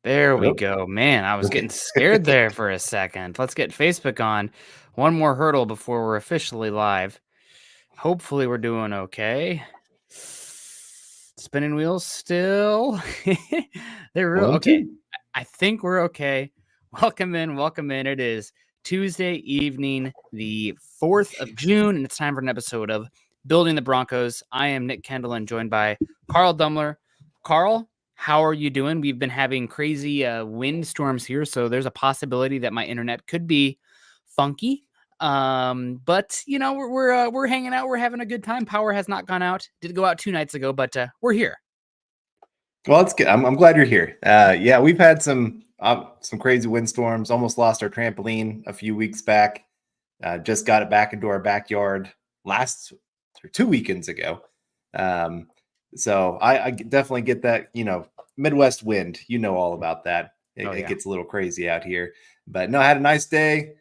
There we Oh, go. Man, I was okay. getting scared there for a second. Let's get Facebook on. One more hurdle before we're officially live. Hopefully we're doing okay. Spinning wheels still. They're real. One, Okay. two. I think we're okay. Welcome in. Welcome in. It is Tuesday evening, the 4th of June, and it's time for an episode of Building the Broncos. I am Nick Kendell and joined by Carl Dumler. Carl, how are you doing? We've been having crazy wind storms here, so there's a possibility that my internet could be funky. But you know, we're hanging out, we're having a good time. Power has not gone out. Did go out 2 nights ago, but we're here. Well, it's good. I'm glad you're here. Yeah, we've had some crazy windstorms. Almost lost our trampoline a few weeks back. Just got it back into our backyard 2 weekends ago. So I definitely get that. Midwest wind. You know all about that. It gets a little crazy out here. But no, I had a nice day.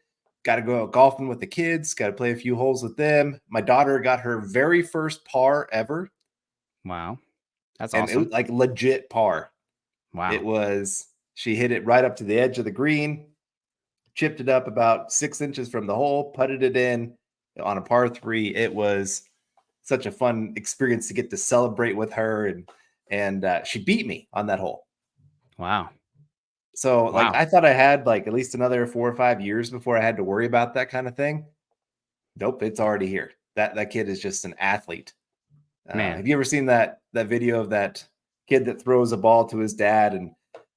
Got to go out golfing with the kids. Got to play a few holes with them. My daughter got her very first par ever. Wow. That's and awesome. it was like legit par. Wow. She hit it right up to the edge of the green, chipped it up about 6 inches from the hole, putted it in on a par 3. It was such a fun experience to get to celebrate with her. And she beat me on that hole. Wow. So I thought I had at least another 4 or 5 years before I had to worry about that kind of thing. Nope, it's already here. That kid is just an athlete. Man. Have you ever seen that video of that kid that throws a ball to his dad and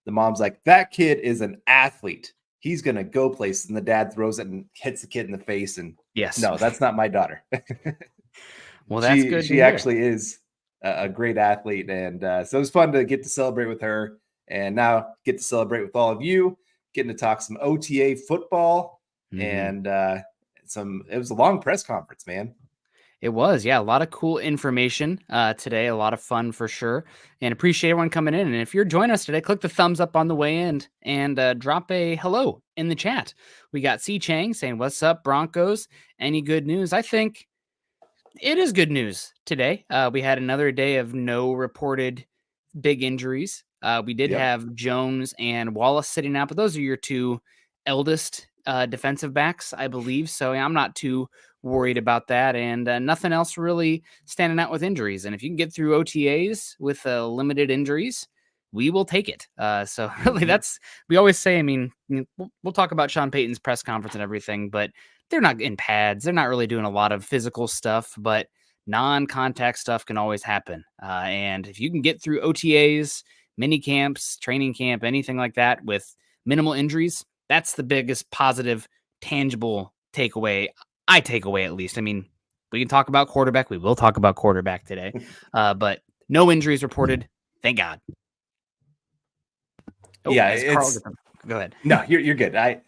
the mom's like, that kid is an athlete. He's going to go places. And the dad throws it and hits the kid in the face. And yes, no, that's not my daughter. Well, that's good. She actually is a great athlete. And so it was fun to get to celebrate with her and now get to celebrate with all of you, getting to talk some OTA football. And it was a long press conference, man. It was, yeah, a lot of cool information today, a lot of fun for sure, and appreciate everyone coming in. And if you're joining us today, click the thumbs up on the way in and drop a hello in the chat. We got C. Chang saying, what's up, Broncos? Any good news? I think it is good news today. We had another day of no reported big injuries. We did have Jones and Wallace sitting out, but those are your two eldest defensive backs, I believe. So I'm not too worried about that, and nothing else really standing out with injuries. And if you can get through OTAs with limited injuries, we will take it. So really, we always say, I mean, we'll talk about Sean Payton's press conference and everything, but they're not in pads. They're not really doing a lot of physical stuff, but non-contact stuff can always happen. And if you can get through OTAs, mini camps, training camp, anything like that with minimal injuries, that's the biggest positive, tangible takeaway. I take away, at least. I mean, we can talk about quarterback. We will talk about quarterback today, but no injuries reported. Thank God. Go ahead. No, you're good.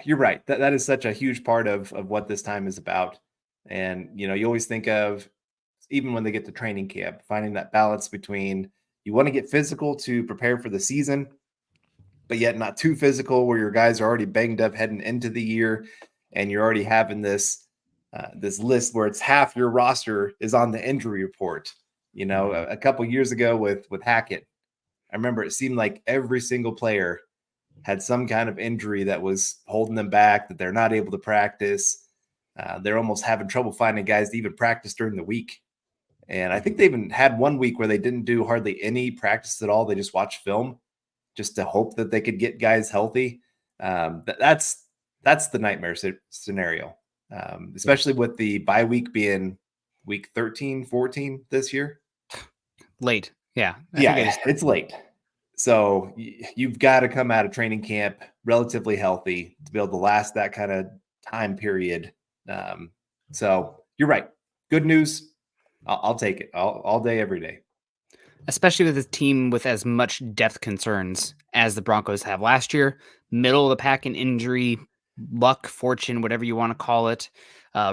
You're right. That is such a huge part of what this time is about. And, you always think of, even when they get to training camp, finding that balance between you want to get physical to prepare for the season, but yet not too physical where your guys are already banged up heading into the year. And you're already having this list where it's half your roster is on the injury report. A couple years ago with Hackett, I remember it seemed like every single player had some kind of injury that was holding them back, that they're not able to practice. They're almost having trouble finding guys to even practice during the week. And I think they even had 1 week where they didn't do hardly any practice at all. They just watched film just to hope that they could get guys healthy. That's the nightmare scenario, especially with the bye week being week 13, 14 this year. Late. Yeah. It's late. So you've got to come out of training camp relatively healthy to be able to last that kind of time period. So you're right. Good news. I'll take it all day, every day. Especially with a team with as much depth concerns as the Broncos have last year. Middle of the pack in injury, luck, fortune, whatever you want to call it.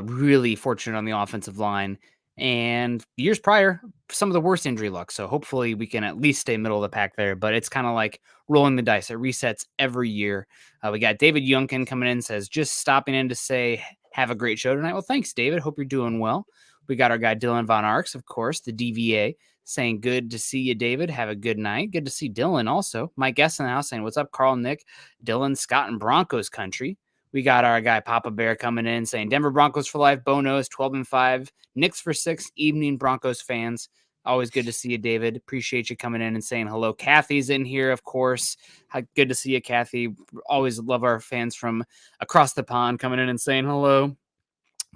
Really fortunate on the offensive line. And years prior, some of the worst injury luck. So hopefully we can at least stay middle of the pack there. But it's kind of like rolling the dice. It resets every year. We got David Yunkin coming in, says, just stopping in to say, have a great show tonight. Well, thanks, David. Hope you're doing well. We got our guy Dylan Von Arks, of course, the DVA, saying good to see you, David. Have a good night. Good to see Dylan also. My guest in the house saying, what's up, Carl, Nick, Dylan, Scott, and Broncos country. We got our guy Papa Bear coming in saying Denver Broncos for life, Bonos 12-5, Knicks for 6, evening Broncos fans. Always good to see you, David. Appreciate you coming in and saying hello. Kathy's in here, of course. Good to see you, Kathy. Always love our fans from across the pond coming in and saying hello.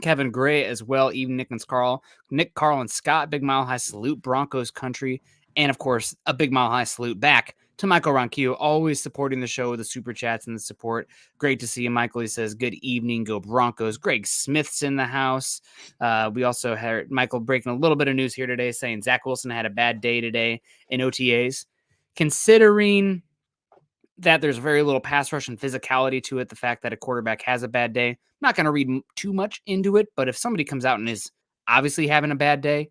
Kevin Gray as well, even Nick, Carl, and Scott. Big Mile High salute, Broncos country. And of course, a Big Mile High salute back to Michael Ronquillo, always supporting the show with the super chats and the support. Great to see you, Michael. He says, good evening, go Broncos. Greg Smith's in the house. We also heard Michael breaking a little bit of news here today saying Zach Wilson had a bad day today in OTAs. Considering that there's very little pass rush and physicality to it, the fact that a quarterback has a bad day, I'm not going to read too much into it, but if somebody comes out and is obviously having a bad day,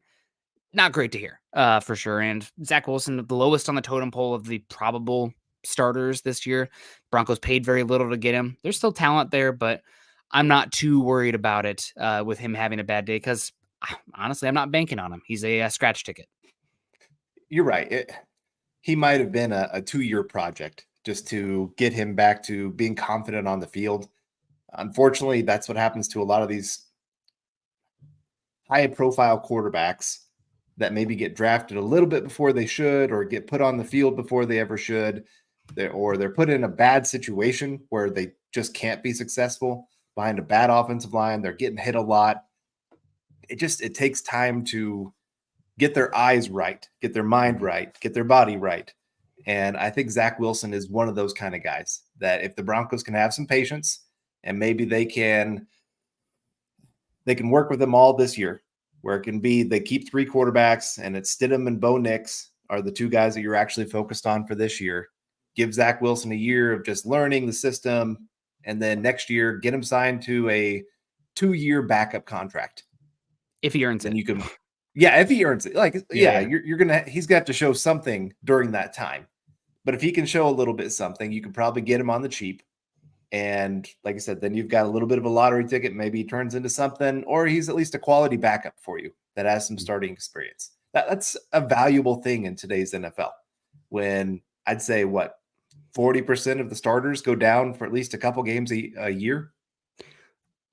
not great to hear, for sure. And Zach Wilson, the lowest on the totem pole of the probable starters this year. Broncos paid very little to get him. There's still talent there, but I'm not too worried about it with him having a bad day because honestly, I'm not banking on him. He's a scratch ticket. You're right. He might have been a 2-year project just to get him back to being confident on the field. Unfortunately, that's what happens to a lot of these high-profile quarterbacks that maybe get drafted a little bit before they should or get put on the field before they ever should, or they're put in a bad situation where they just can't be successful behind a bad offensive line. They're getting hit a lot. It takes time to get their eyes right, get their mind right, get their body right. And I think Zach Wilson is one of those kind of guys that if the Broncos can have some patience and maybe they can work with them all this year, where it can be they keep 3 quarterbacks and it's Stidham and Bo Nix are the 2 guys that you're actually focused on for this year. Give Zach Wilson a year of just learning the system, and then next year get him signed to a 2-year backup contract. If he earns it. You can, if he earns it. He's got to show something during that time. But if he can show a little bit something, you can probably get him on the cheap. And like I said, then you've got a little bit of a lottery ticket. Maybe he turns into something, or he's at least a quality backup for you that has some starting experience. That's a valuable thing in today's NFL. When I'd say 40% of the starters go down for at least a couple games a year.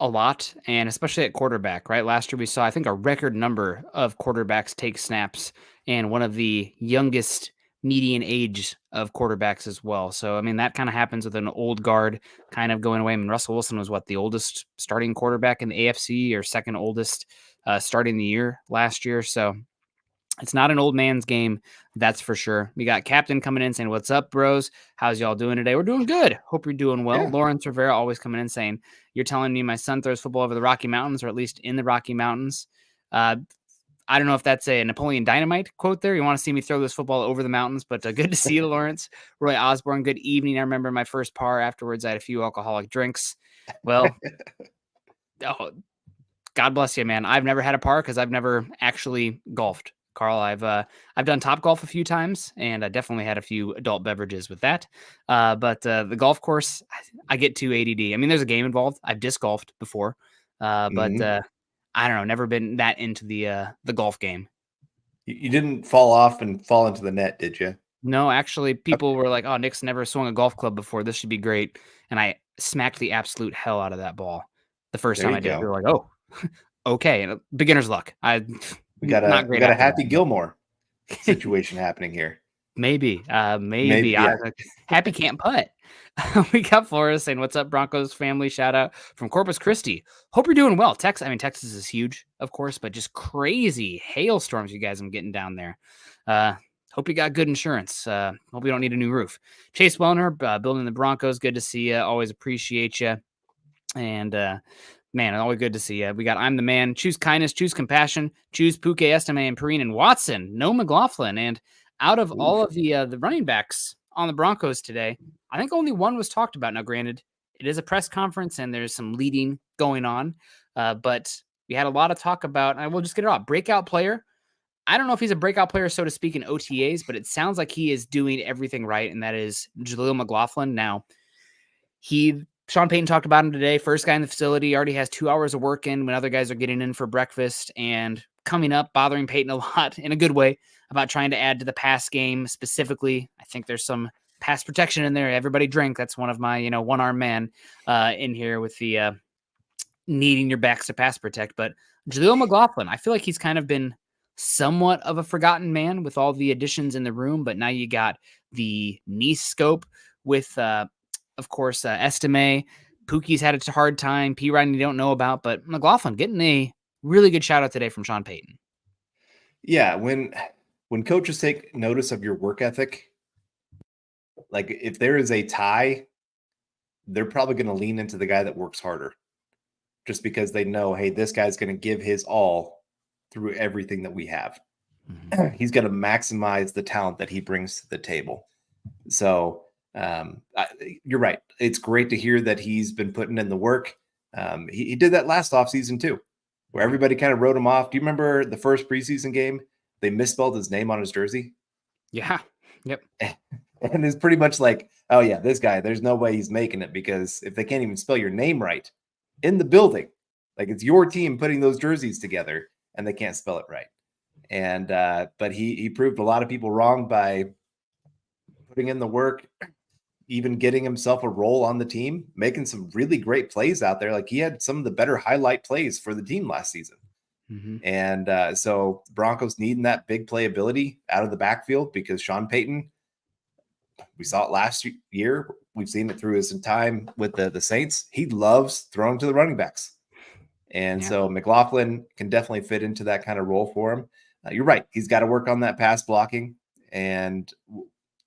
A lot, and especially at quarterback, right? Last year we saw, I think, a record number of quarterbacks take snaps and one of the youngest median age of quarterbacks as well. So, I mean, that kind of happens with an old guard kind of going away. I mean, Russell Wilson was the oldest starting quarterback in the AFC or second oldest starting the year last year. So it's not an old man's game, that's for sure. We got Captain coming in saying, what's up, bros? How's y'all doing today? We're doing good. Hope you're doing well. Yeah. Lawrence Rivera always coming in saying, you're telling me my son throws football over the Rocky Mountains, or at least in the Rocky Mountains. I don't know if that's a Napoleon Dynamite quote there. You want to see me throw this football over the mountains, but good to see you, Lawrence. Roy Osborne, good evening. I remember my first par. Afterwards, I had a few alcoholic drinks. Well, God bless you, man. I've never had a par because I've never actually golfed. Carl, I've done Top Golf a few times, and I definitely had a few adult beverages with that. But the golf course, I get too ADD. I mean, there's a game involved. I've disc golfed before, but I don't know, never been that into the golf game. You didn't fall off and fall into the net, did you? No, actually, people were like, "Oh, Nick's never swung a golf club before. This should be great." And I smacked the absolute hell out of that ball the first time I did. They were like, "Oh, okay." And beginner's luck. We got a Happy Gilmore situation happening here. Maybe. Yeah. Happy can't putt. We got Flores saying, what's up, Broncos family? Shout out from Corpus Christi. Hope you're doing well. Texas is huge, of course, but just crazy hailstorms you guys are getting down there. Hope you got good insurance. Hope you don't need a new roof. Chase Wellner, building the Broncos. Good to see you. Always appreciate you. And man, always good to see you. We got I'm the Man. Choose kindness. Choose compassion. Choose Puke, Estime, and Perrine, and Watson. No McLaughlin. And out of all of the running backs on the Broncos today, I think only one was talked about. Now, granted, it is a press conference and there's some leading going on, but we had a lot of talk about, and we'll just get it off, breakout player. I don't know if he's a breakout player, so to speak, in OTAs, but it sounds like he is doing everything right, and that is Jalil McLaughlin. Now, Sean Payton talked about him today. First guy in the facility, already has 2 hours of work in when other guys are getting in for breakfast, and coming up, bothering Payton a lot in a good way about trying to add to the pass game specifically. I think there's some pass protection in there. Everybody drink. That's one of my, one-arm man in here with the needing your backs to pass protect. But Jalil McLaughlin, I feel like he's kind of been somewhat of a forgotten man with all the additions in the room, but now you got the knee scope with, of course, Estime. Pookie's had a hard time. P. Ryan you don't know about, but McLaughlin getting a really good shout out today from Sean Payton. Yeah, when coaches take notice of your work ethic, like if there is a tie, they're probably going to lean into the guy that works harder, just because they know, hey, this guy's going to give his all through everything that we have. Mm-hmm. He's going to maximize the talent that he brings to the table. So you're right. It's great to hear that he's been putting in the work. He did that last offseason too, where everybody kind of wrote him off. Do you remember the first preseason game? They misspelled his name on his jersey. Yeah. Yep. And it's pretty much like, oh yeah, this guy, there's no way he's making it, because if they can't even spell your name right in the building, like it's your team putting those jerseys together and they can't spell it right. And but he proved a lot of people wrong by putting in the work, even getting himself a role on the team, making some really great plays out there. Like he had some of the better highlight plays for the team last season. Mm-hmm. And so Broncos needing that big playability out of the backfield, because Sean Payton, we saw it last year. We've seen it through his time with the Saints. He loves throwing to the running backs. And so McLaughlin can definitely fit into that kind of role for him. You're right. He's got to work on that pass blocking, and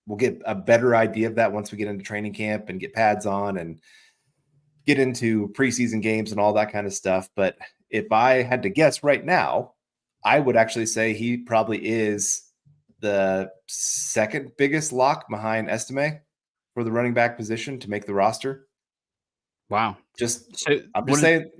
we'll get a better idea of that once we get into training camp and get pads on and get into preseason games and all that kind of stuff. But if I had to guess right now, I would actually say he probably is the second biggest lock behind Estime for the running back position to make the roster. Wow. I'm just saying.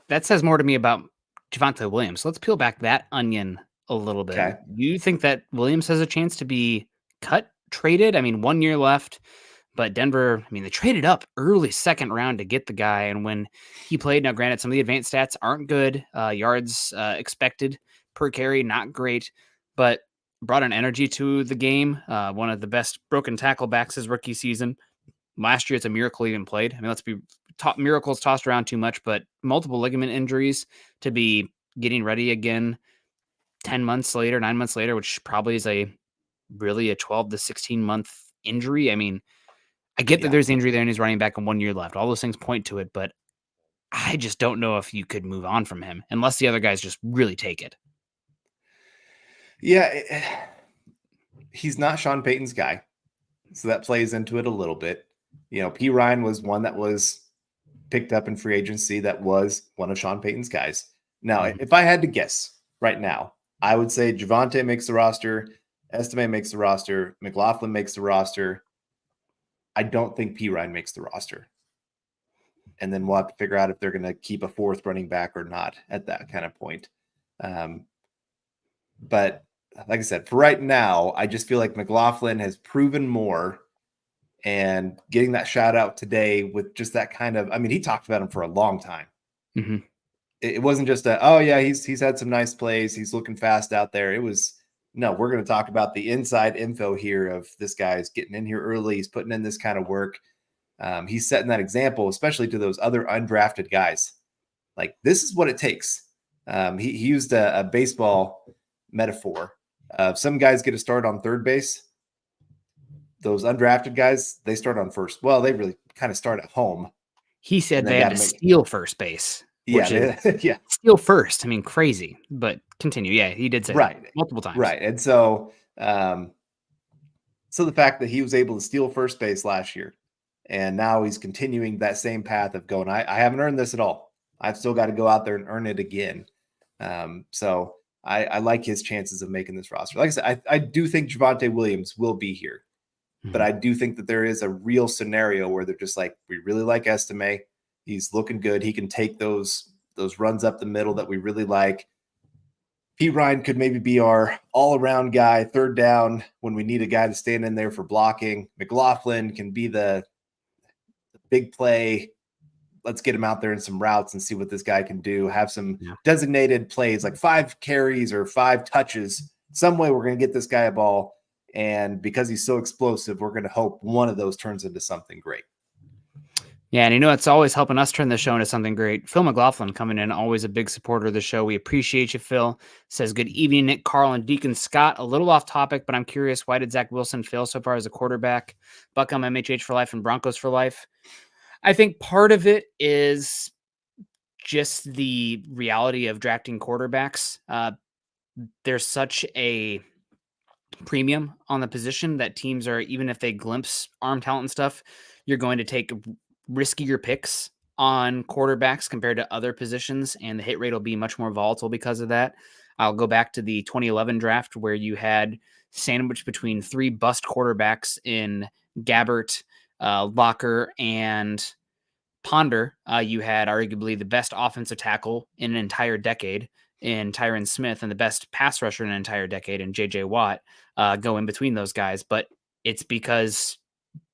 That says more to me about Javonte Williams. So let's peel back that onion a little bit. Okay. Do you think that Williams has a chance to be cut, traded? I mean, 1 year left, but Denver, they traded up early second round to get the guy. And when he played, now granted, some of the advanced stats aren't good. Yards expected per carry, not great, but brought an energy to the game. One of the best broken tackle backs his rookie season. Last year, it's a miracle he even played. Let's be miracles tossed around too much, but multiple ligament injuries to be getting ready again 9 months later, which probably is a 12 to 16 month injury. I get that there's injury there and he's running back and 1 year left. All those things point to it, but I just don't know if you could move on from him unless the other guys just really take it. Yeah, he's not Sean Payton's guy, so that plays into it a little bit. P. Ryan was one that was picked up in free agency that was one of Sean Payton's guys. Now, if I had to guess right now, I would say Javonte makes the roster, Estime makes the roster, McLaughlin makes the roster. I don't think P. Ryan makes the roster. And then we'll have to figure out if they're going to keep a fourth running back or not at that kind of point. But like I said, for right now, I just feel like McLaughlin has proven more. And getting that shout out today with just that kind of, he talked about him for a long time. Mm-hmm. It wasn't just he's had some nice plays. He's looking fast out there. It was, no, we're going to talk about the inside info here of this guy's getting in here early. He's putting in this kind of work. He's setting that example, especially to those other undrafted guys. Like, this is what it takes. He used a baseball metaphor. Some guys get a start on third base. Those undrafted guys, they start on first. Well, they really kind of start at home. He said they had to steal first base. Yeah. Steal first. Crazy, but continue. Yeah, he did say that multiple times. Right. And so, so the fact that he was able to steal first base last year, and now he's continuing that same path of going, I haven't earned this at all. I've still got to go out there and earn it again. So I like his chances of making this roster. Like I said, I do think Javonte Williams will be here. But I do think that there is a real scenario where they're just like, we really like Estime. He's looking good. He can take those runs up the middle that we really like. P. Ryan could maybe be our all-around guy, third down, when we need a guy to stand in there for blocking. McLaughlin can be the big play let's get him out there in some routes and see what this guy can do. Have some Yeah. designated plays, like 5 carries or 5 touches. Some way we're going to get this guy a ball. And because he's so explosive, we're going to hope one of those turns into something great. Yeah, and it's always helping us turn the show into something great. Phil McLaughlin coming in, always a big supporter of the show. We appreciate you, Phil. Says, good evening, Nick, Carl, and Deacon Scott. A little off topic, but I'm curious, why did Zach Wilson fail so far as a quarterback? Buckham, MHH for life, and Broncos for life. I think part of it is just the reality of drafting quarterbacks. There's such a premium on the position that teams are, even if they glimpse arm talent and stuff, you're going to take riskier picks on quarterbacks compared to other positions, and the hit rate will be much more volatile because of that. I'll go back to the 2011 draft where you had sandwiched between 3 bust quarterbacks in Gabbert, Locker, and Ponder. You had arguably the best offensive tackle in an entire decade in Tyron Smith and the best pass rusher in an entire decade in J.J. Watt go in between those guys. But it's because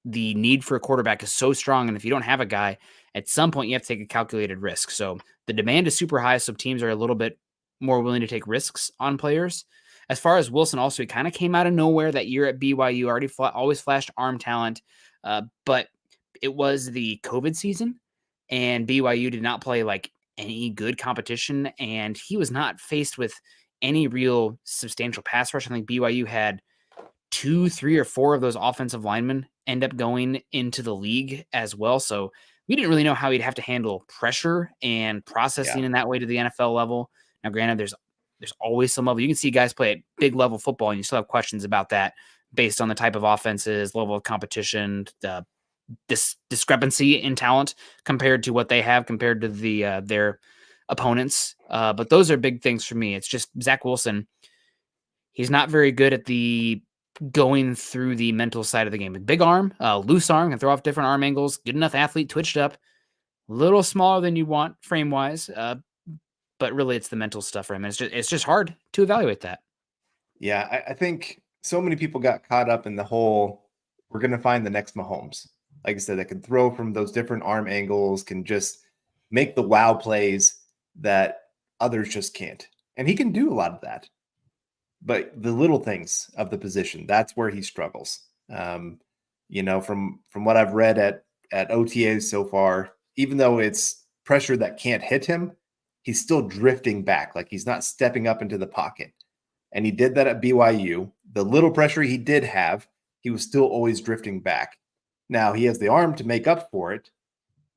the need for a quarterback is so strong. And if you don't have a guy, at some point you have to take a calculated risk. So the demand is super high. So teams are a little bit more willing to take risks on players. As far as Wilson, also, he kind of came out of nowhere that year at BYU, always flashed arm talent. But it was the COVID season and BYU did not play like any good competition. And he was not faced with any real substantial pass rush. I think BYU had 2, 3, or 4 of those offensive linemen end up going into the league as well. So we didn't really know how he'd have to handle pressure and processing in that way to the NFL level. Now, granted, there's always some level. You can see guys play at big level football and you still have questions about that based on the type of offenses, level of competition, this discrepancy in talent compared to what they have compared to their opponents. But those are big things for me. It's just Zach Wilson. He's not very good at the going through the mental side of the game. Big arm, loose arm, can throw off different arm angles, good enough athlete, twitched up, a little smaller than you want frame wise. But really it's the mental stuff for him. It's just hard to evaluate that. Yeah, I think so many people got caught up in the whole, we're going to find the next Mahomes. Like I said, that can throw from those different arm angles, can just make the wow plays that others just can't. And he can do a lot of that. But the little things of the position, that's where he struggles. From what I've read at OTAs so far, even though it's pressure that can't hit him, he's still drifting back. Like he's not stepping up into the pocket. And he did that at BYU. The little pressure he did have, he was still always drifting back. Now he has the arm to make up for it,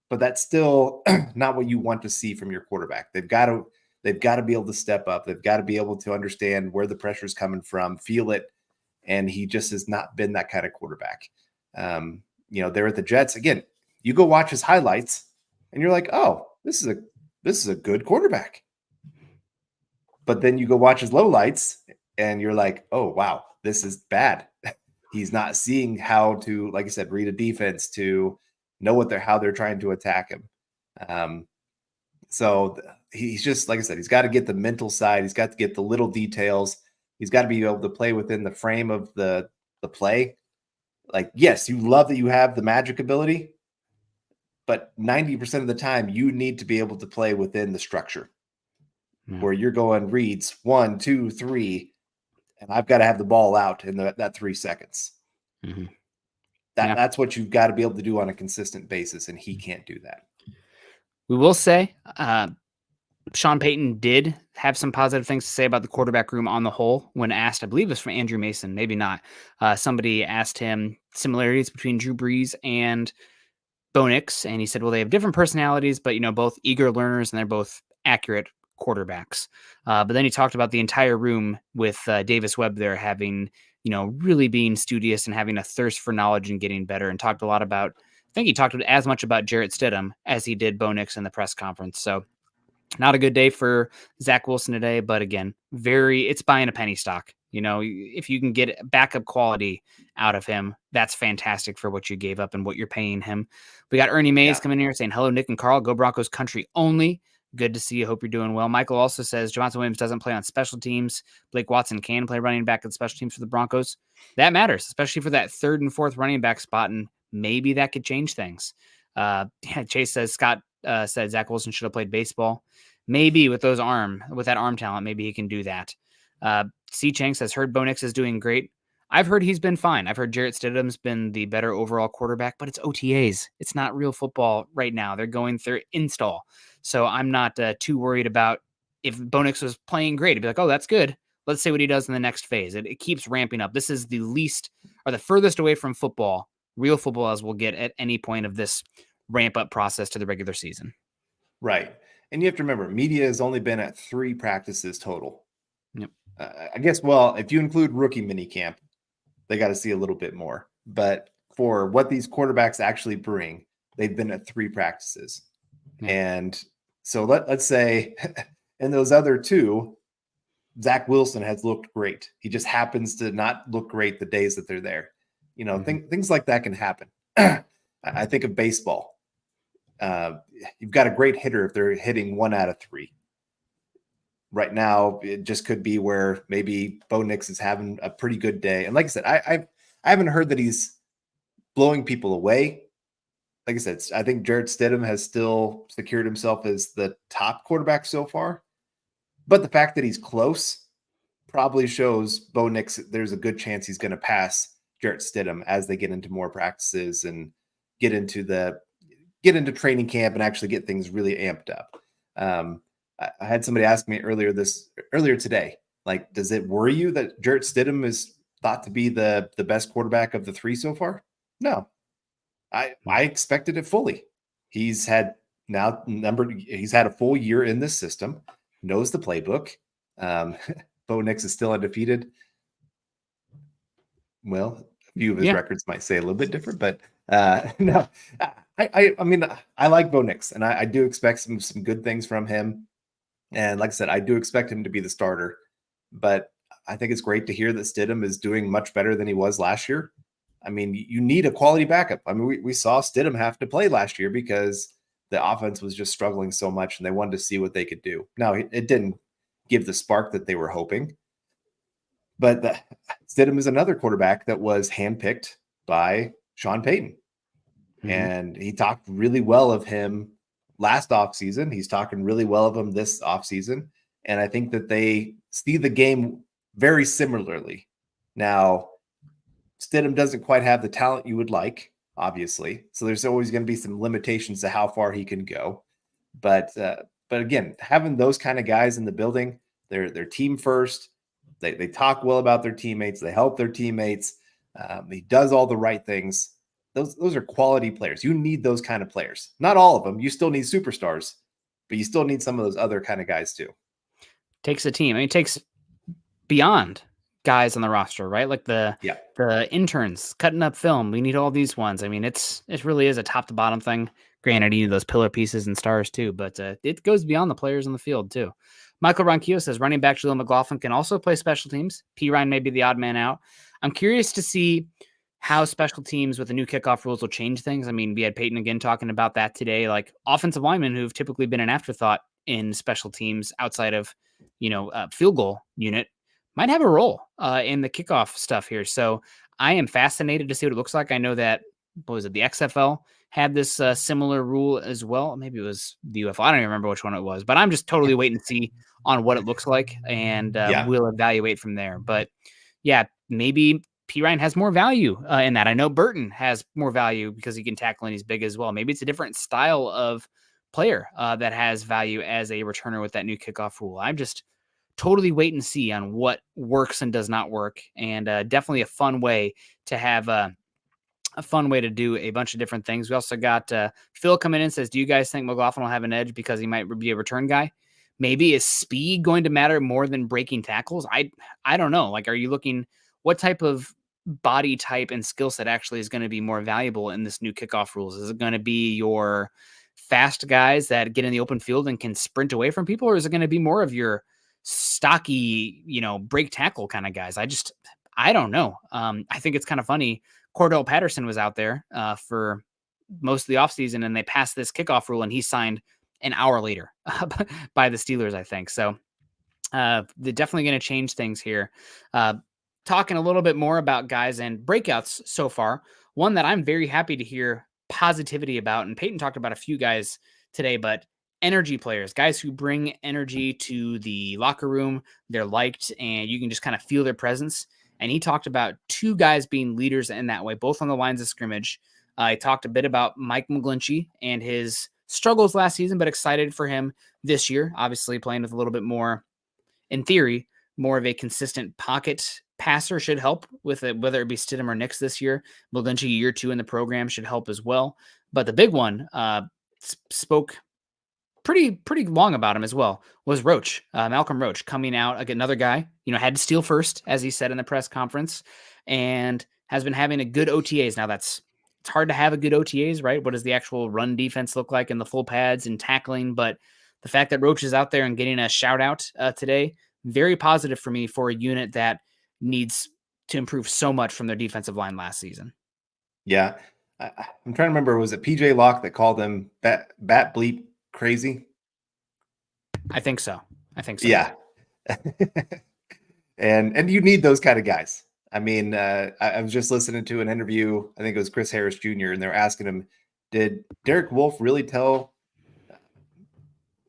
but that's still not what you want to see from your quarterback. They've got to be able to step up. They've got to be able to understand where the pressure is coming from, feel it. And he just has not been that kind of quarterback. They're at the Jets. Again, you go watch his highlights and you're like, oh, this is a good quarterback. But then you go watch his lowlights and you're like, oh, wow, this is bad. He's not seeing how to, like I said, read a defense, to know how they're trying to attack him. So he's just, like I said, he's got to get the mental side. He's got to get the little details. He's got to be able to play within the frame of the play. Like, yes, you love that you have the magic ability, but 90% of the time you need to be able to play within the structure where you're going reads 1, 2, 3, and I've got to have the ball out in that 3 seconds. Mm-hmm. That's what you've got to be able to do on a consistent basis, and he can't do that. We will say Sean Payton did have some positive things to say about the quarterback room on the whole when asked. I believe it was from Andrew Mason, maybe not. Somebody asked him similarities between Drew Brees and Bo Nix, and he said, well, they have different personalities, but both eager learners and they're both accurate quarterbacks. But then he talked about the entire room with Davis Webb there having, really being studious and having a thirst for knowledge and getting better, and talked a lot about, I think he talked as much about Jarrett Stidham as he did Bo Nix in the press conference. So not a good day for Zach Wilson today, but again, it's buying a penny stock. If you can get backup quality out of him, that's fantastic for what you gave up and what you're paying him. We got Ernie Mays coming here saying, hello, Nick and Carl, go Broncos country only. Good to see you. Hope you're doing well. Michael also says Javonte Williams doesn't play on special teams. Blake Watson can play running back at special teams for the Broncos. That matters, especially for that 3rd and 4th running back spot, and maybe that could change things. Chase says Scott said Zach Wilson should have played baseball. Maybe with that arm talent, maybe he can do that. C. Chang says, heard Bo Nix is doing great. I've heard he's been fine. I've heard Jarrett Stidham's been the better overall quarterback, but it's OTAs. It's not real football right now. They're going through install. So I'm not too worried about if Bo Nix was playing great. It'd be like, oh, that's good. Let's see what he does in the next phase. It keeps ramping up. This is the least or the furthest away from football, real football, as we'll get at any point of this ramp up process to the regular season. Right. And you have to remember, media has only been at 3 practices total. Yep. I guess, well, if you include rookie minicamp, they got to see a little bit more. But for what these quarterbacks actually bring, they've been at 3 practices. Yeah. And so let's say in those other 2, Zach Wilson has looked great. He just happens to not look great the days that they're there. You know, things like that can happen. I think of baseball. You've got a great hitter if they're hitting 1 out of 3. Right now, it just could be where maybe Bo Nix is having a pretty good day. And like I said, I haven't heard that he's blowing people away. Like I said, I think Jarrett Stidham has still secured himself as the top quarterback so far. But the fact that he's close probably shows Bo Nix there's a good chance he's going to pass Jarrett Stidham as they get into more practices and get into training camp and actually get things really amped up. I had somebody ask me earlier today, like, does it worry you that Jarrett Stidham is thought to be the best quarterback of the 3 so far? No, I expected it fully. He's had a full year in this system, knows the playbook. Bo Nix is still undefeated. Well, a few of his records might say a little bit different, but no, I mean, I like Bo Nix, and I do expect some good things from him. And like I said, I do expect him to be the starter, but I think it's great to hear that Stidham is doing much better than he was last year. I mean, you need a quality backup. I mean, we saw Stidham have to play last year because the offense was just struggling so much, and they wanted to see what they could do. Now, it didn't give the spark that they were hoping, but Stidham is another quarterback that was handpicked by Sean Payton. And he talked really well of him last offseason. He's talking really well of him this offseason. And I think that they see the game very similarly. Now, Stidham doesn't quite have the talent you would like, obviously. So there's always going to be some limitations to how far he can go. But again, having those kind of guys in the building, they're team first. They talk well about their teammates. They help their teammates. He does all the right things. Those are quality players. You need those kind of players. Not all of them. You still need superstars, but you still need some of those other kind of guys too. Takes a team. I mean, it takes beyond guys on the roster, right? Like the interns cutting up film. We need all these ones. I mean, it really is a top to bottom thing. Granted, you need those pillar pieces and stars too, but it goes beyond the players on the field too. Michael Ronquillo says running back Jalil McLaughlin can also play special teams. P. Ryan may be the odd man out. I'm curious to see how special teams with the new kickoff rules will change things. I mean, we had Payton again talking about that today, like offensive linemen who've typically been an afterthought in special teams outside of, field goal unit might have a role in the kickoff stuff here. So I am fascinated to see what it looks like. I know that, the XFL had this similar rule as well. Maybe it was the UFL. I don't even remember which one it was, but I'm just totally waiting to see on what it looks like, and we'll evaluate from there. But yeah, maybe P. Ryan has more value in that. I know Burton has more value because he can tackle and he's big as well. Maybe it's a different style of player that has value as a returner with that new kickoff rule. I'm just totally wait and see on what works and does not work. And definitely a fun way to have a fun way to do a bunch of different things. We also got Phil coming in and says, do you guys think McLaughlin will have an edge because he might be a return guy? Maybe is speed going to matter more than breaking tackles? I don't know. Like, are you looking, what type of body type and skill set actually is going to be more valuable in this new kickoff rules? Is it going to be your fast guys that get in the open field and can sprint away from people? Or is it going to be more of your stocky, break tackle kind of guys? I don't know. I think it's kind of funny. Cordell Patterson was out there for most of the offseason, and they passed this kickoff rule, and he signed an hour later by the Steelers, I think. So they're definitely going to change things here. Talking a little bit more about guys and breakouts so far, one that I'm very happy to hear positivity about, and Payton talked about a few guys today, but energy players, guys who bring energy to the locker room. They're liked and you can just kind of feel their presence. And he talked about two guys being leaders in that way, both on the lines of scrimmage. He talked a bit about Mike McGlinchey and his struggles last season, but excited for him this year, obviously playing with a little bit more, in theory, more of a consistent pocket passer should help with it, whether it be Stidham or Nix this year. McGlinchey, year 2 in the program, should help as well. But the big one spoke pretty long about him as well, was Roach, Malcolm Roach, coming out, like another guy, had to steal first, as he said in the press conference, and has been having a good OTAs. Now it's hard to have a good OTAs, right? What does the actual run defense look like in the full pads and tackling? But the fact that Roach is out there and getting a shout out today, very positive for me for a unit that needs to improve so much from their defensive line last season. Yeah. I'm trying to remember, was it PJ Locke that called him bat bleep crazy? I think so. Yeah. and you need those kind of guys. I mean, I was just listening to an interview, I think it was Chris Harris Jr., and they're asking him, did Derek Wolfe really tell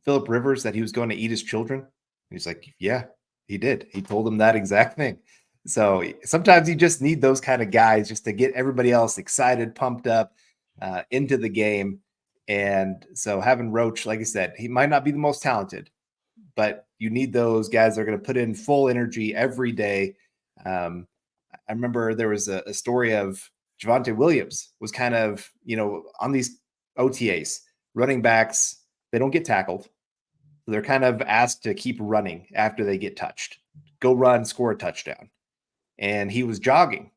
Phillip Rivers that he was going to eat his children? And he's like, yeah, he did. He told him that exact thing. So sometimes you just need those kind of guys just to get everybody else excited, pumped up into the game. And so having Roach, like I said, he might not be the most talented, but you need those guys that are going to put in full energy every day. I remember there was a story of Javonte Williams was kind of, on these OTAs, running backs, they don't get tackled. So they're kind of asked to keep running after they get touched. Go run, score a touchdown. And he was jogging.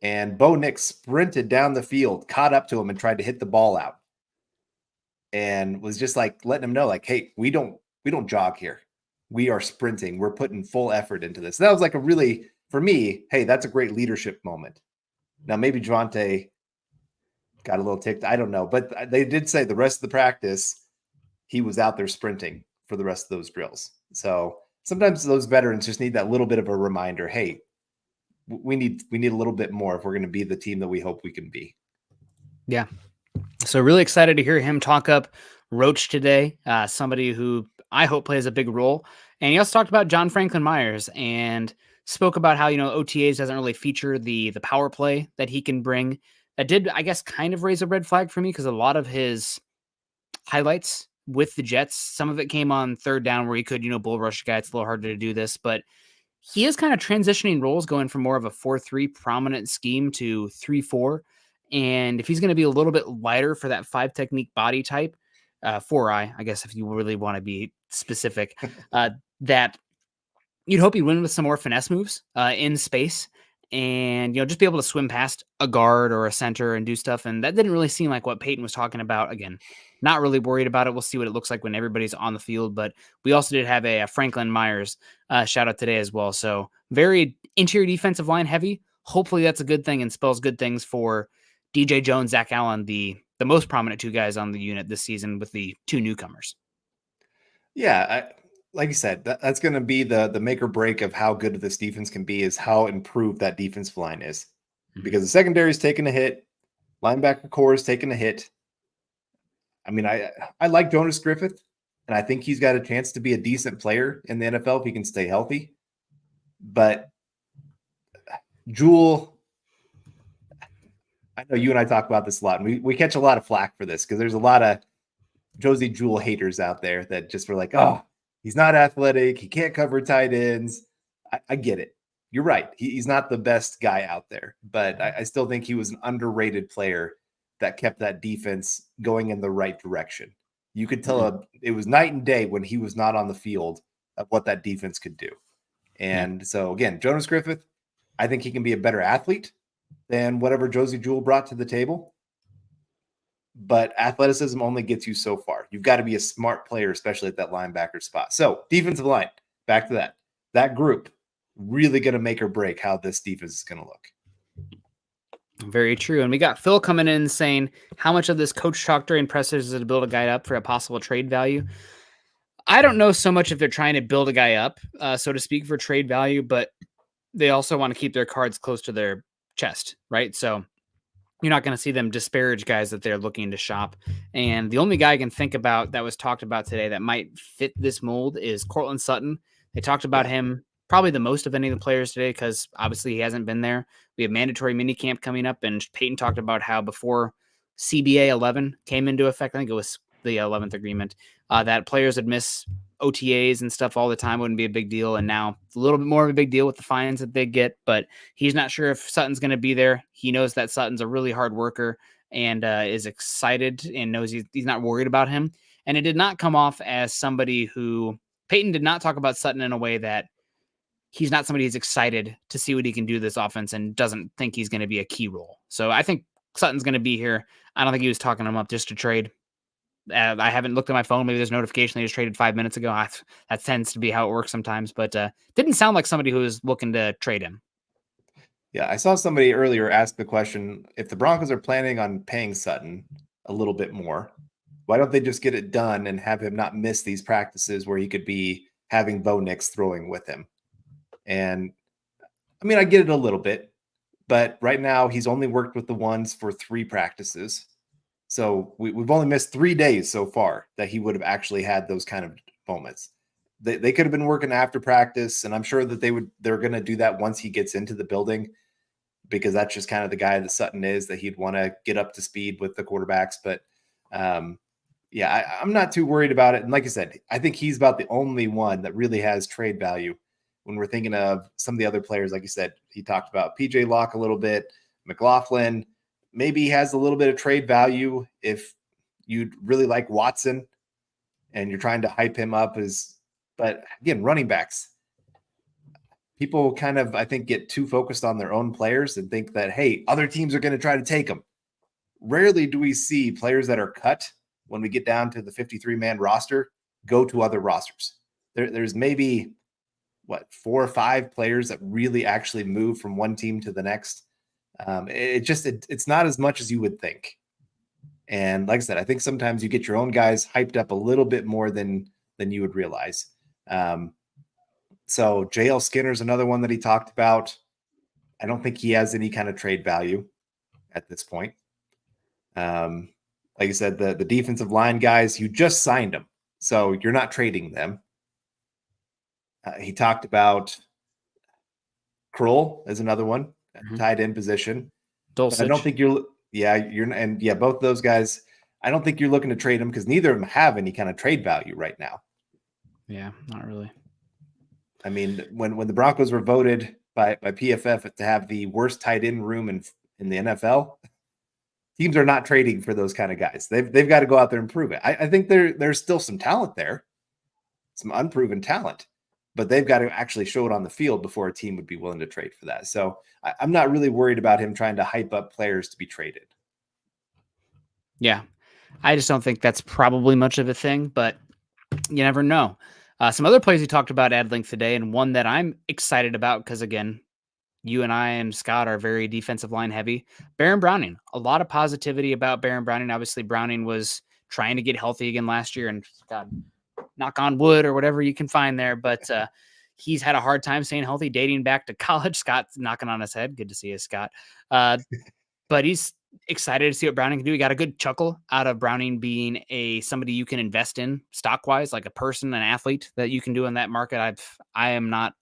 And Bo Nix sprinted down the field, caught up to him, and tried to hit the ball out. And was just like letting him know, like, hey, we don't jog here. We are sprinting. We're putting full effort into this. That was like a really, for me, hey, that's a great leadership moment. Now, maybe Javonte got a little ticked. I don't know. But they did say the rest of the practice, he was out there sprinting for the rest of those drills. So sometimes those veterans just need that little bit of a reminder. Hey, we need a little bit more if we're going to be the team that we hope we can be. Yeah. So really excited to hear him talk up Roach today. Somebody who I hope plays a big role. And he also talked about John Franklin Myers and spoke about how, OTAs doesn't really feature the power play that he can bring. That did, I guess, kind of raise a red flag for me because a lot of his highlights with the Jets, some of it came on third down where he could, bull rush a guy. It's a little harder to do this, but he is kind of transitioning roles, going from more of a 4-3 prominent scheme to 3-4. And if he's going to be a little bit lighter for that 5 technique body type, 4-eye, I guess, if you really want to be specific, that you'd hope he'd win with some more finesse moves in space and, just be able to swim past a guard or a center and do stuff. And that didn't really seem like what Payton was talking about. Again, not really worried about it. We'll see what it looks like when everybody's on the field. But we also did have a Franklin Myers shout out today as well. So very interior defensive line heavy. Hopefully that's a good thing and spells good things for DJ Jones, Zach Allen, the most prominent 2 guys on the unit this season with the 2 newcomers. Yeah, like you said, that's going to be the make or break of how good this defense can be, is how improved that defensive line is. Because the secondary is taking a hit, linebacker core is taking a hit. I mean, I like Jonas Griffith, and I think he's got a chance to be a decent player in the NFL if he can stay healthy. But Jewel, I know you and I talk about this a lot, and we catch a lot of flack for this because there's a lot of Josie Jewell haters out there that just were like, oh, he's not athletic. He can't cover tight ends. I get it. You're right. He's not the best guy out there, but I still think he was an underrated player that kept that defense going in the right direction. You could tell it was night and day when he was not on the field of what that defense could do. And so, again, Jonas Griffith, I think he can be a better athlete than whatever Josie Jewell brought to the table. But athleticism only gets you so far. You've got to be a smart player, especially at that linebacker spot. So defensive line, back to that group, really going to make or break how this defense is going to look. Very true. And we got Phil coming in saying, how much of this coach talk during pressers is to build a guy up for a possible trade value? I don't know so much if they're trying to build a guy up, so to speak, for trade value, but they also want to keep their cards close to their chest, right? So you're not going to see them disparage guys that they're looking to shop. And the only guy I can think about that was talked about today that might fit this mold is Cortland Sutton. They talked about Yeah. him probably the most of any of the players today because obviously he hasn't been there. We have mandatory minicamp coming up, and Payton talked about how before CBA 11 came into effect, I think it was the 11th agreement, that players would miss OTAs and stuff all the time, wouldn't be a big deal. And now it's a little bit more of a big deal with the fines that they get, but he's not sure if Sutton's going to be there. He knows that Sutton's a really hard worker and is excited and knows he's not worried about him. And it did not come off as somebody who Payton did not talk about Sutton in a way that he's not somebody who's excited to see what he can do this offense and doesn't think he's going to be a key role. So I think Sutton's going to be here. I don't think he was talking him up just to trade. I haven't looked at my phone. Maybe there's a notification that he was traded 5 minutes ago. That tends to be how it works sometimes, but didn't sound like somebody who was looking to trade him. Yeah, I saw somebody earlier ask the question, if the Broncos are planning on paying Sutton a little bit more, why don't they just get it done and have him not miss these practices where he could be having Bo Nix throwing with him? And I mean, I get it a little bit, but right now he's only worked with the ones for 3 practices. So we've only missed 3 days so far that he would have actually had those kind of moments. They could have been working after practice, and I'm sure that they're going to do that once he gets into the building, because that's just kind of the guy that Sutton is, that he'd want to get up to speed with the quarterbacks. But yeah, I'm not too worried about it. And like I said, I think he's about the only one that really has trade value when we're thinking of some of the other players. Like you said, he talked about PJ Locke a little bit, McLaughlin. Maybe he has a little bit of trade value if you'd really like Watson and you're trying to hype him up but again, running backs, people kind of, I think, get too focused on their own players and think that, hey, other teams are going to try to take them. Rarely do we see players that are cut when we get down to the 53-man roster go to other rosters. There's maybe, 4 or 5 players that really actually move from one team to the next. It's not as much as you would think. And like I said, I think sometimes you get your own guys hyped up a little bit more than you would realize. So JL Skinner's another one that he talked about. I don't think he has any kind of trade value at this point. Like I said, the defensive line guys, you just signed them, so you're not trading them. He talked about Kroll as another one, tight end position. But I don't think both those guys, I don't think you're looking to trade them because neither of them have any kind of trade value right now. Yeah, not really. I mean, when the Broncos were voted by PFF to have the worst tight end room in the NFL, teams are not trading for those kind of guys. They've got to go out there and prove it. I think there's still some talent there, some unproven talent, but they've got to actually show it on the field before a team would be willing to trade for that. So I'm not really worried about him trying to hype up players to be traded. Yeah, I just don't think that's probably much of a thing, but you never know. Some other players he talked about ad length today, and one that I'm excited about because, again, you and I and Scott are very defensive line heavy. Baron Browning, a lot of positivity about Baron Browning. Obviously, Browning was trying to get healthy again last year, and God, knock on wood or whatever you can find there, but he's had a hard time staying healthy dating back to college. Scott's knocking on his head. Good to see you, Scott. But he's excited to see what Browning can do. He got a good chuckle out of Browning being somebody you can invest in stock wise, like a person, an athlete that you can do in that market. I am not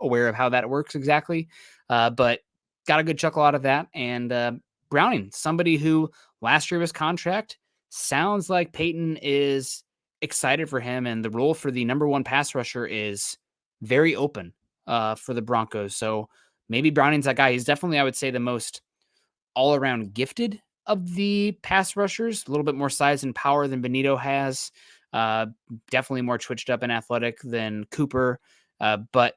aware of how that works exactly, but got a good chuckle out of that. And Browning, somebody who last year of his contract, sounds like Payton is excited for him, and the role for the number 1 pass rusher is very open for the Broncos. So maybe Browning's that guy. He's definitely, I would say, the most all around gifted of the pass rushers, a little bit more size and power than Benito has. Definitely more twitched up and athletic than Cooper. But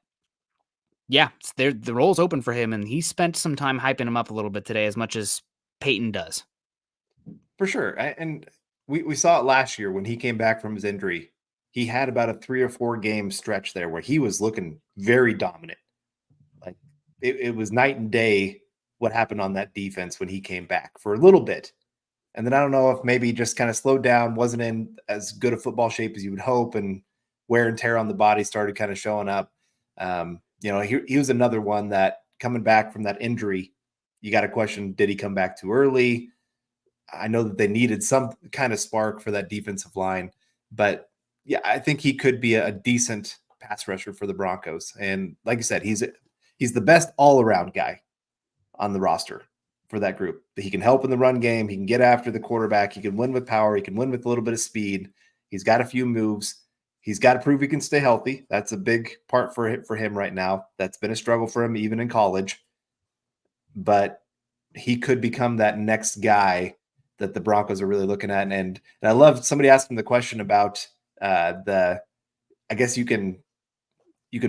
yeah, the role's open for him, and he spent some time hyping him up a little bit today, as much as Payton does. For sure. And we saw it last year when he came back from his injury. He had about a 3 or 4 game stretch there where he was looking very dominant. Like it was night and day what happened on that defense when he came back for a little bit. And then I don't know if maybe just kind of slowed down, wasn't in as good a football shape as you would hope, and wear and tear on the body started kind of showing up. He was another one that coming back from that injury you got to question, did he come back too early? I know that they needed some kind of spark for that defensive line, but yeah, I think he could be a decent pass rusher for the Broncos. And like I said, he's the best all around guy on the roster for that group. He can help in the run game. He can get after the quarterback. He can win with power. He can win with a little bit of speed. He's got a few moves. He's got to prove he can stay healthy. That's a big part for him right now. That's been a struggle for him even in college. But he could become that next guy that the Broncos are really looking at. And I love somebody asked him the question about I guess you can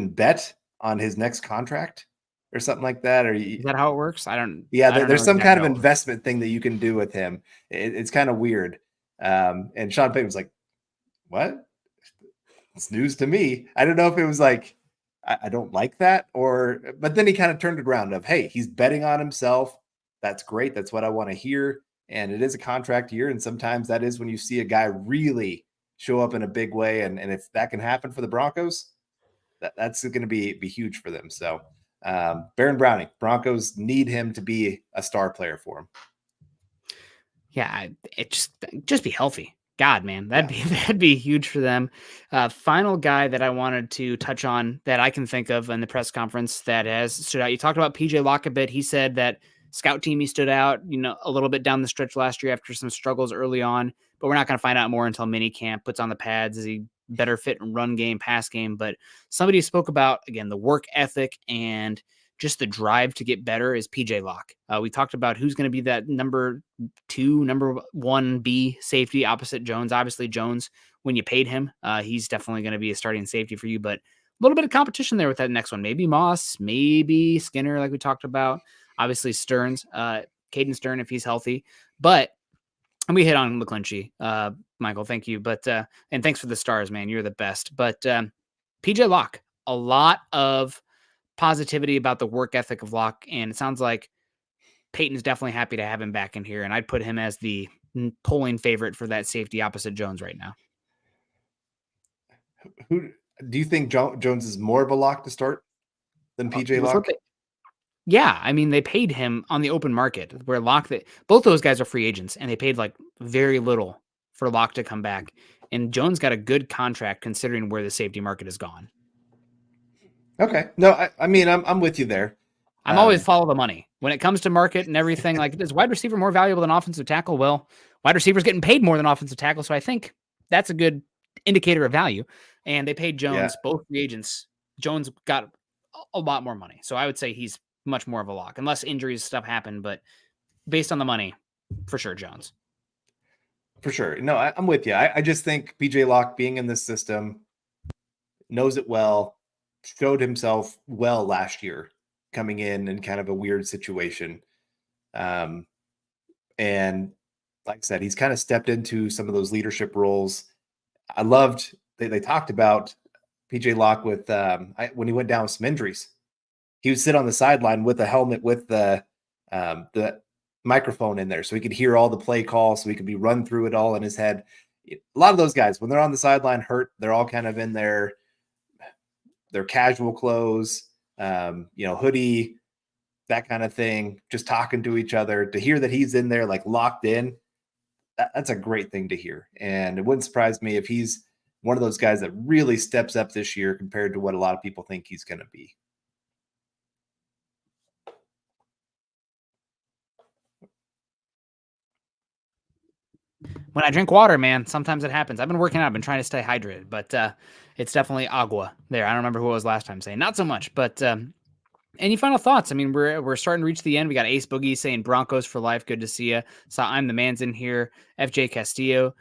bet on his next contract or something like that. Or Is that how it works? I don't there's know some exactly kind of how it works. investment thing that you can do with him. It's kind of weird. And Sean Payton was like, what? It's news to me. I don't know if it was like, I don't like that, but then he kind of turned it around of, hey, he's betting on himself. That's great. That's what I want to hear. And it is a contract year. And sometimes that is when you see a guy really show up in a big way. And if that can happen for the Broncos, that's going to be huge for them. So Baron Browning, Broncos need him to be a star player for him. Yeah, it just be healthy. God, man, that'd be huge for them. Final guy that I wanted to touch on that I can think of in the press conference that has stood out. You talked about PJ Locke a bit. He said that scout team he stood out, a little bit down the stretch last year after some struggles early on, but we're not going to find out more until mini camp, puts on the pads. Is he better fit in run game, pass game? But somebody spoke about, again, the work ethic and just the drive to get better is PJ Locke. We talked about who's going to be that number 1B safety opposite Jones. Obviously, Jones, when you paid him, he's definitely going to be a starting safety for you, but a little bit of competition there with that next one. Maybe Moss, maybe Skinner, like we talked about. Obviously, Stearns, Caden Stern, if he's healthy. But, and we hit on McClinchy, Michael, thank you. But, and thanks for the stars, man. You're the best. But PJ Locke, a lot of positivity about the work ethic of Locke, and it sounds like Payton's definitely happy to have him back in here, and I'd put him as the polling favorite for that safety opposite Jones right now. Who do you think Jones is more of a lock to start than PJ Locke? Yeah, I mean, they paid him on the open market where Locke, both those guys are free agents, and they paid like very little for Locke to come back. And Jones got a good contract considering where the safety market has gone. Okay. No, I mean, I'm with you there. I'm always follow the money. When it comes to market and everything, like, is wide receiver more valuable than offensive tackle? Well, wide receivers getting paid more than offensive tackle, so I think that's a good indicator of value. And they paid Jones, both the agents. Jones got a lot more money, so I would say he's much more of a lock, unless injuries stuff happen. But based on the money, for sure, Jones. For sure. No, I'm with you. I just think PJ Locke being in this system knows it well, showed himself well last year, coming in kind of a weird situation. And like I said, he's kind of stepped into some of those leadership roles. I loved they talked about PJ Locke with when he went down with some injuries. He would sit on the sideline with a helmet with the microphone in there, so he could hear all the play calls, so he could be run through it all in his head. A lot of those guys, when they're on the sideline hurt, they're all kind of in their casual clothes, hoodie, that kind of thing, just talking to each other. To hear that he's in there, like locked in, that's a great thing to hear. And it wouldn't surprise me if he's one of those guys that really steps up this year compared to what a lot of people think he's going to be. When I drink water, man, sometimes it happens. I've been working out. I've been trying to stay hydrated, but it's definitely agua there. I don't remember who it was last time saying. Not so much, but any final thoughts? I mean, we're starting to reach the end. We got Ace Boogie saying Broncos for life. Good to see you. So I'm the man's in here. FJ Castillo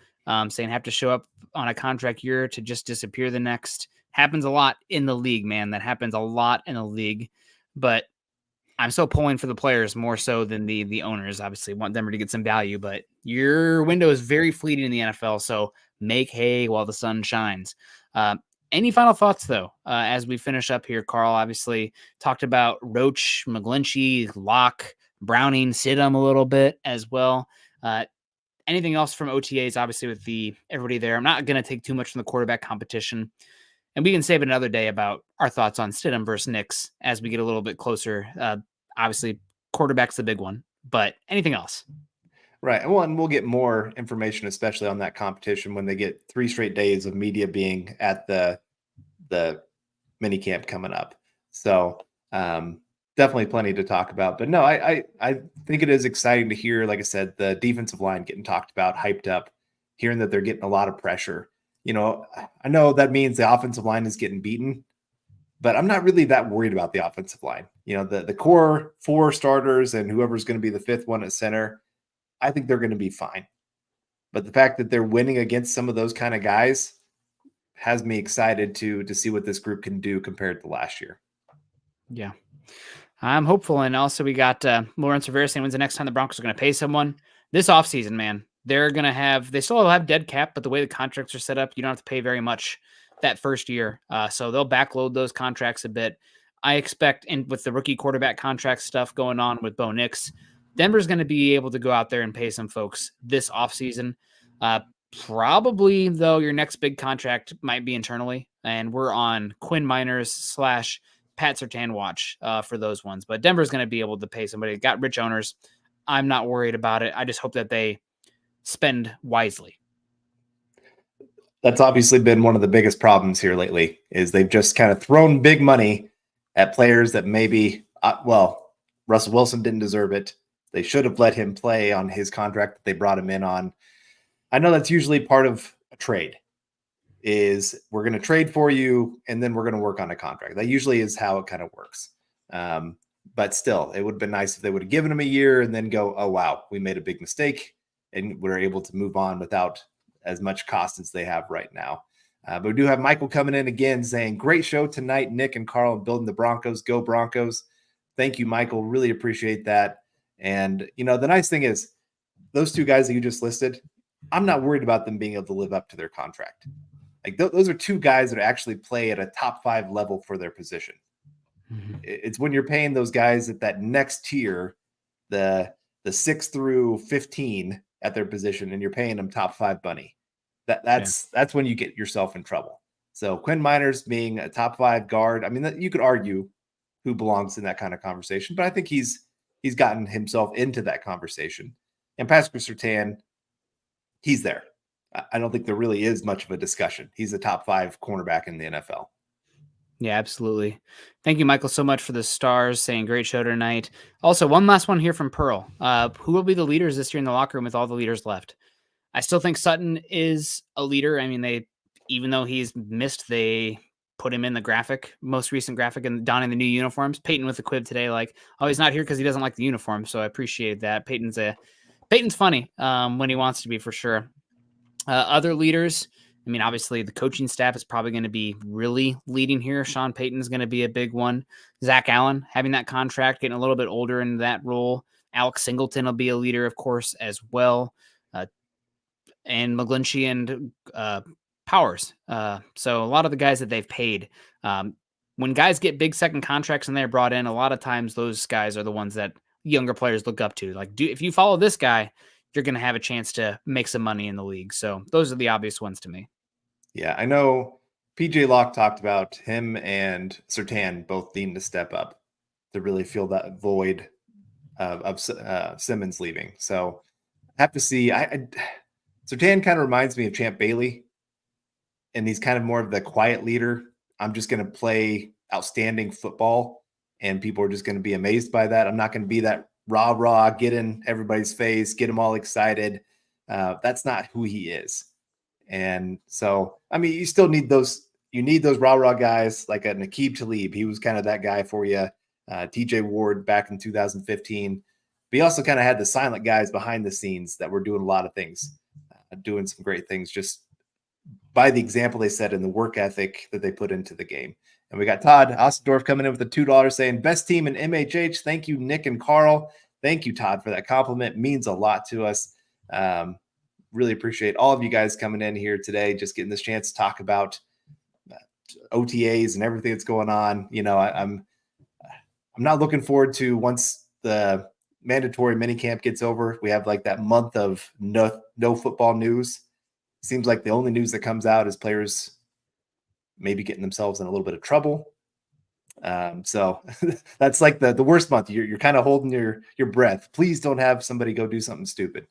saying have to show up on a contract year to just disappear the next. Happens a lot in the league, man. That happens a lot in the league. But I'm still pulling for the players more so than the owners. Obviously, want them to get some value, but your window is very fleeting in the NFL. So make hay while the sun shines. Any final thoughts, though, as we finish up here? Carl obviously talked about Roach, McGlinchey, Locke, Browning, Sidham a little bit as well. Anything else from OTAs, obviously, with everybody there? I'm not going to take too much from the quarterback competition. And we can save another day about our thoughts on Stidham versus Nix as we get a little bit closer. Obviously, quarterback's the big one, but anything else? Right. Well, and we'll get more information, especially on that competition, when they get 3 straight days of media being at the mini camp coming up. So definitely plenty to talk about. But no, I think it is exciting to hear, like I said, the defensive line getting talked about, hyped up, hearing that they're getting a lot of pressure. I know that means the offensive line is getting beaten, but I'm not really that worried about the offensive line. The core 4 starters and whoever's going to be the 5th one at center, I think they're going to be fine. But the fact that they're winning against some of those kind of guys has me excited to see what this group can do compared to last year. Yeah. I'm hopeful. And also we got Lawrence Rivera saying, when's the next time the Broncos are going to pay someone? This offseason, man. They still have dead cap, but the way the contracts are set up, you don't have to pay very much that first year. So they'll backload those contracts a bit. I expect, and with the rookie quarterback contract stuff going on with Bo Nix, Denver's going to be able to go out there and pay some folks this offseason. Probably, though, your next big contract might be internally, and we're on Quinn Miners / Pat Surtain watch for those ones. But Denver's going to be able to pay somebody. Got rich owners. I'm not worried about it. I just hope that they spend wisely. That's obviously been one of the biggest problems here lately, is they've just kind of thrown big money at players that maybe, Russell Wilson didn't deserve it. They should have let him play on his contract that they brought him in on. I know that's usually part of a trade, is we're going to trade for you and then we're going to work on a contract. That usually is how it kind of works. But still, it would have been nice if they would have given him a year and then go, oh, wow, we made a big mistake, and we're able to move on without as much cost as they have right now. But we do have Michael coming in again saying, great show tonight, Nick and Carl, and building the Broncos. Go Broncos. Thank you, Michael. Really appreciate that. And, the nice thing is those 2 guys that you just listed, I'm not worried about them being able to live up to their contract. Like those are 2 guys that actually play at a top 5 level for their position. Mm-hmm. It's when you're paying those guys at that next tier, the 6 through 15 at their position, and you're paying them top 5 money. That's when you get yourself in trouble. So Quinn Miners being a top 5 guard, I mean, you could argue who belongs in that kind of conversation, but I think he's gotten himself into that conversation. And Pascal Surtain, he's there. I don't think there really is much of a discussion. He's a top 5 cornerback in the NFL. Yeah, absolutely. Thank you, Michael, so much for the stars, saying great show tonight. Also, one last one here from Pearl. Who will be the leaders this year in the locker room with all the leaders left? I still think Sutton is a leader. I mean, even though he's missed, they put him in the most recent graphic, and donning the new uniforms. Payton with the quib today, like, oh, he's not here because he doesn't like the uniform. So I appreciate that. Payton's funny when he wants to be, for sure. Other leaders, I mean, obviously the coaching staff is probably going to be really leading here. Sean Payton's going to be a big one. Zach Allen having that contract, getting a little bit older in that role. Alex Singleton will be a leader, of course, as well. And McGlinchey and Powers. So a lot of the guys that they've paid. When guys get big second contracts and they're brought in, a lot of times those guys are the ones that younger players look up to. Like, if you follow this guy, you're going to have a chance to make some money in the league. So those are the obvious ones to me. Yeah, I know PJ Locke talked about him and Surtain both needing to step up to really fill that void of Simmons leaving. So I have to see. Surtain kind of reminds me of Champ Bailey, and he's kind of more of the quiet leader. I'm just going to play outstanding football, and people are just going to be amazed by that. I'm not going to be that rah, get in everybody's face, get them all excited. That's not who he is. And so, I mean, you still need those. You need those rah guys like a Nakeem Talib. He was kind of that guy for you. TJ Ward back in 2015. But he also kind of had the silent guys behind the scenes that were doing a lot of things, doing some great things just by the example they set and the work ethic that they put into the game. And we got Todd Ostendorf coming in with the $2 saying, best team in MHH. Thank you, Nick and Carl. Thank you, Todd, for that compliment. Means a lot to us. Really appreciate all of you guys coming in here today, just getting this chance to talk about OTAs and everything that's going on. I'm not looking forward to, once the mandatory minicamp gets over, we have like that month of no football news. Seems like the only news that comes out is players maybe getting themselves in a little bit of trouble. So that's like the worst month. You're kind of holding your breath. Please don't have somebody go do something stupid.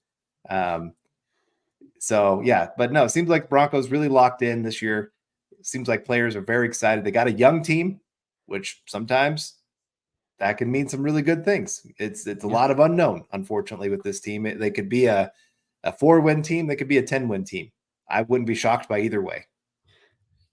So yeah, but no, it seems like Broncos really locked in this year. It seems like players are very excited. They got a young team, which sometimes that can mean some really good things. It's a lot of unknown, unfortunately, with this team. They could be a 4-win team. They could be a 10-win team. I wouldn't be shocked by either way.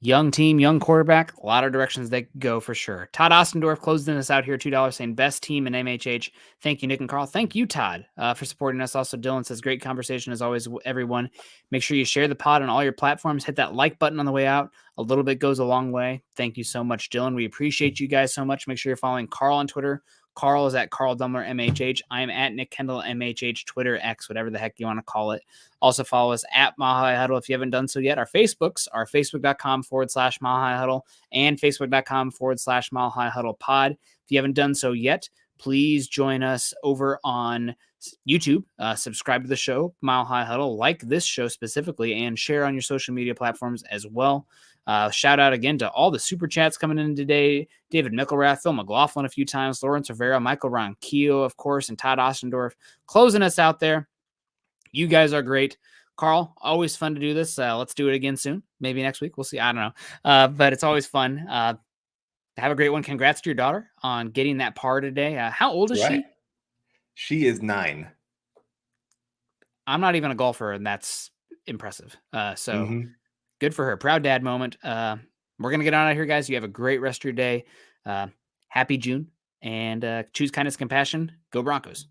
Young team, young quarterback, a lot of directions they could go for sure. Todd Ostendorf closing us out here, $2 saying best team in MHH. Thank you, Nick and Carl. Thank you, Todd, for supporting us. Also, Dylan says great conversation as always, everyone. Make sure you share the pod on all your platforms. Hit that like button on the way out. A little bit goes a long way. Thank you so much, Dylan. We appreciate you guys so much. Make sure you're following Carl on Twitter. Carl is at Carl Dumler MHH. I am at Nick Kendell MHH, Twitter, X, whatever the heck you want to call it. Also follow us at Mile High Huddle if you haven't done so yet. Our Facebooks are facebook.com/Mile High Huddle and facebook.com/Mile High Huddle pod. If you haven't done so yet, please join us over on YouTube. Subscribe to the show, Mile High Huddle, like this show specifically, and share on your social media platforms as well. Shout out again to all the super chats coming in today. David Mickelrath, Phil McLaughlin a few times, Lawrence Rivera, Michael Ronquillo, of course, and Todd Ostendorf closing us out there. You guys are great. Carl, always fun to do this. Let's do it again soon. Maybe next week. We'll see. I don't know. But it's always fun. Have a great one. Congrats to your daughter on getting that par today. How old is she? She is 9. I'm not even a golfer, and that's impressive. Good for her. Proud dad moment. We're going to get on out here, guys. You have a great rest of your day. Happy June, and choose kindness, compassion. Go Broncos.